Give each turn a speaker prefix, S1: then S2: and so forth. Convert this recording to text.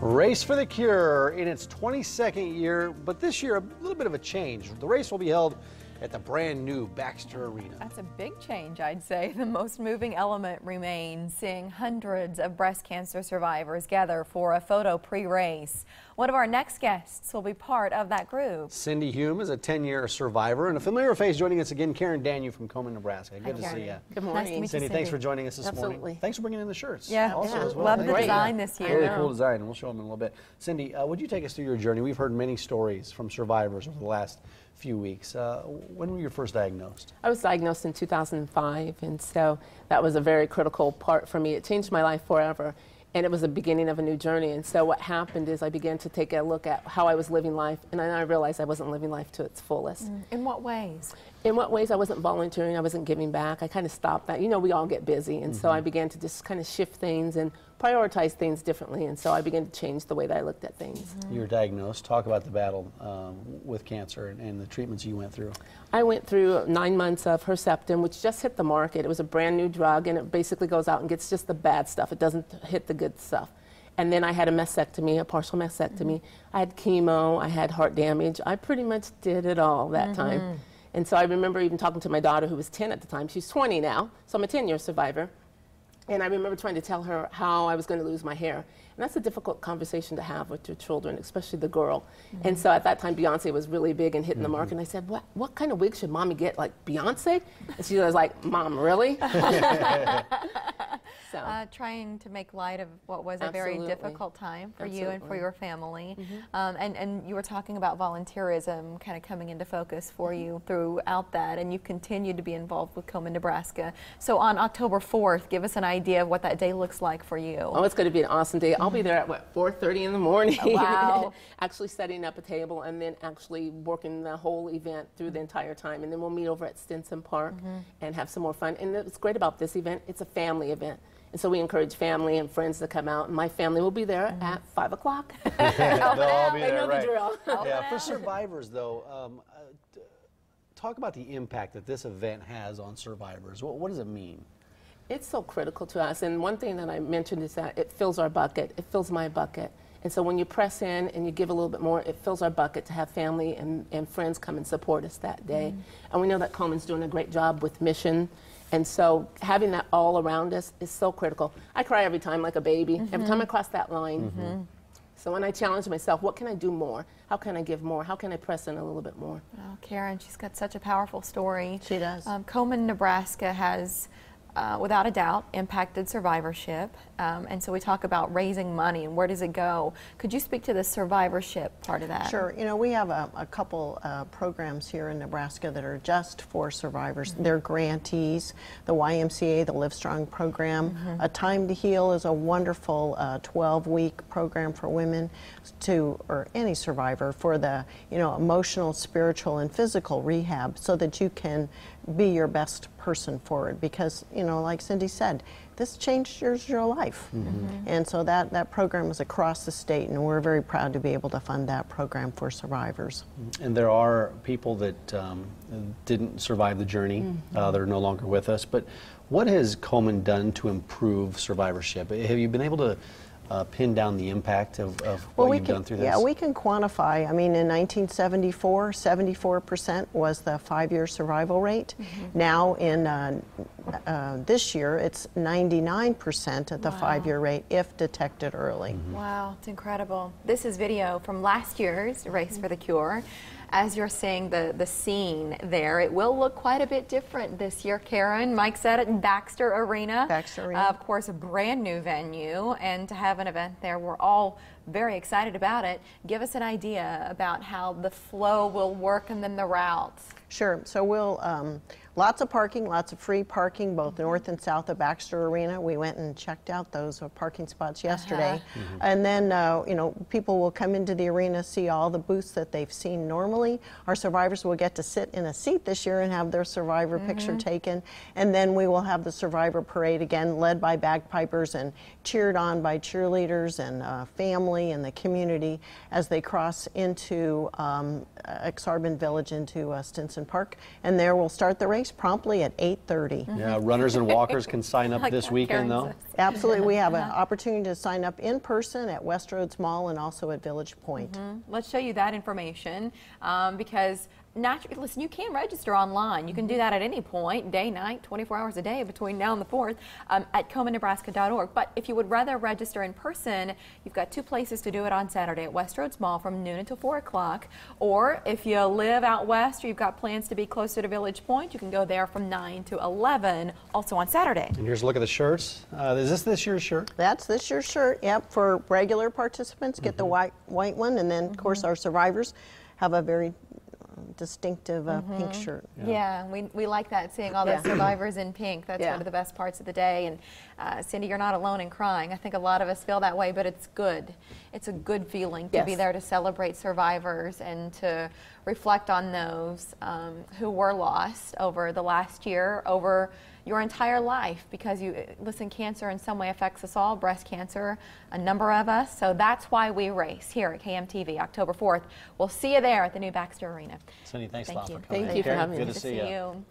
S1: Race for the Cure in its 22nd year, but this year a little bit of a change. The race will be held at the brand new Baxter Arena.
S2: That's a big change, I'd say. The most moving element remains seeing hundreds of breast cancer survivors gather for a photo pre-race. One of our next guests will be part of that group.
S1: Cindy Hume is a 10-year survivor and a familiar face joining us again, Daneu from Komen, Nebraska. Good to see you.
S3: Good morning.
S2: Nice to meet you,
S1: Cindy, thanks for joining us this morning. Thanks for bringing in the shirts.
S2: Yeah,
S1: also as well.
S2: Love the design this year.
S1: Really cool design, and we'll show them in a little bit. Cindy, would you take us through your journey? We've heard many stories from survivors over the last few weeks. When were you first diagnosed?
S3: I was diagnosed in 2005, and so that was a very critical part for me. It changed my life forever, and it was the beginning of a new journey. And so what happened is I began to take a look at how I was living life, and then I realized I wasn't living life to its fullest.
S2: In what ways?
S3: In what ways? I wasn't volunteering, I wasn't giving back. I kind of stopped that. You know, we all get busy, and so I began to just kind of shift things and prioritize things differently, and so I began to change the way that I looked at things.
S1: You were diagnosed. Talk about the battle with cancer and the treatments you went through.
S3: I went through 9 months of Herceptin, which just hit the market. It was a brand new drug, and it basically goes out and gets just the bad stuff. It doesn't hit the good stuff. And then I had a mastectomy, a partial mastectomy. I had chemo, I had heart damage. I pretty much did it all that time. And so I remember even talking to my daughter, who was 10 at the time. She's 20 now, so I'm a 10-year survivor. And I remember trying to tell her how I was going to lose my hair. And that's a difficult conversation to have with your children, especially the girl. And so at that time, Beyonce was really big and hitting the market. And I said, what kind of wig should mommy get, like Beyonce? And she was like, Mom, really? So.
S2: Trying to make light of what was a very difficult time for you and for your family. And you were talking about volunteerism kind of coming into focus for you throughout that, and you continued to be involved with Komen, Nebraska. So on October 4th, give us an idea of what that day looks like for you.
S3: Oh, it's going to be an awesome day. I'll be there at, what, 4:30 in the morning.
S2: Oh, wow.
S3: Actually setting up a table and then actually working the whole event through the entire time. And then we'll meet over at Stinson Park and have some more fun. And what's great about this event, it's a family event. And so we encourage family and friends to come out. And my family will be there at 5 o'clock.
S1: They'll all be there, right?
S3: The drill.
S1: Yeah, for survivors, though, talk about the impact that this event has on survivors. What does it mean?
S3: It's so critical to us. And one thing that I mentioned is that it fills our bucket. It fills my bucket. And so when you press in and you give a little bit more, it fills our bucket to have family and friends come and support us that day. And we know that Komen's doing a great job with mission. And so having that all around us is so critical. I cry every time like a baby, every time I cross that line. So when I challenge myself, what can I do more? How can I give more? How can I press in a little bit more?
S2: Oh, Karen, she's got such a powerful story.
S4: She does.
S2: Komen, Nebraska has without a doubt impacted survivorship, and so we talk about raising money and where does it go. Could you speak to the survivorship part of that?
S4: Sure. You know, we have a couple programs here in Nebraska that are just for survivors. They're grantees. The YMCA, the Live Strong program. A Time to Heal is a wonderful 12-week program for women or any survivor for the, emotional, spiritual, and physical rehab so that you can be your best person forward, because like Cindy said, this changed your life. And so that program is across the state, and we're very proud to be able to fund that program for survivors.
S1: And there are people that didn't survive the journey that are no longer with us, but what has Komen done to improve survivorship? Have you been able to pin down the impact of what you've done through this?
S4: Yeah, we can quantify. I mean, in 1974, 74% was the 5-year survival rate. Now in this year, it's 99% at the 5-year rate if detected early.
S2: Wow, it's incredible. This is video from last year's Race for the Cure. As you're seeing the scene there, it will look quite a bit different this year, Karen. Mike said it in Baxter Arena.
S4: Baxter Arena.
S2: Of course, a brand new venue, and to have an event there, we're all very excited about it. Give us an idea about how the flow will work and then the routes.
S4: Sure. So we'll lots of parking, lots of free parking, both north and south of Baxter Arena. We went and checked out those parking spots yesterday. And then, people will come into the arena, see all the booths that they've seen normally. Our survivors will get to sit in a seat this year and have their survivor picture taken. And then we will have the survivor parade again, led by bagpipers and cheered on by cheerleaders and family and the community as they cross into Exarban Village into Stinson Park. And there we'll start the race. race promptly at 8:30.
S1: Yeah, runners and walkers can sign up
S2: Like
S1: this
S2: that,
S1: weekend,
S2: Karen
S1: though.
S2: says.
S4: Absolutely. We have an opportunity to sign up in person at Westroads Mall and also at Village Point.
S2: Let's show you that information because listen, you can register online. You can do that at any point, day, night, 24 hours a day between now and the 4th at KomenNebraska.org. But if you would rather register in person, you've got 2 places to do it on Saturday at Westroads Mall from noon until 4 o'clock. Or if you live out west or you've got plans to be closer to Village Point, you can go there from 9 to 11, also on Saturday.
S1: And here's a look at the shirts. Is this year's shirt?
S4: That's this year's shirt. Yep, for regular participants, get the white one, and then, of course, our survivors have a very distinctive pink shirt.
S2: Yeah, we like that, seeing all those survivors in pink. That's one of the best parts of the day. And Cindy, you're not alone in crying. I think a lot of us feel that way, but it's good. It's a good feeling to be there to celebrate survivors and to reflect on those who were lost over the last year, over your entire life, because listen, cancer in some way affects us all, breast cancer, a number of us. So that's why we race here at KMTV, October 4th. We'll see you there at the new Baxter Arena.
S1: Cindy, thanks a
S2: Thank
S1: lot
S2: you.
S1: for coming.
S3: Thank you for having me.
S1: Good to see you.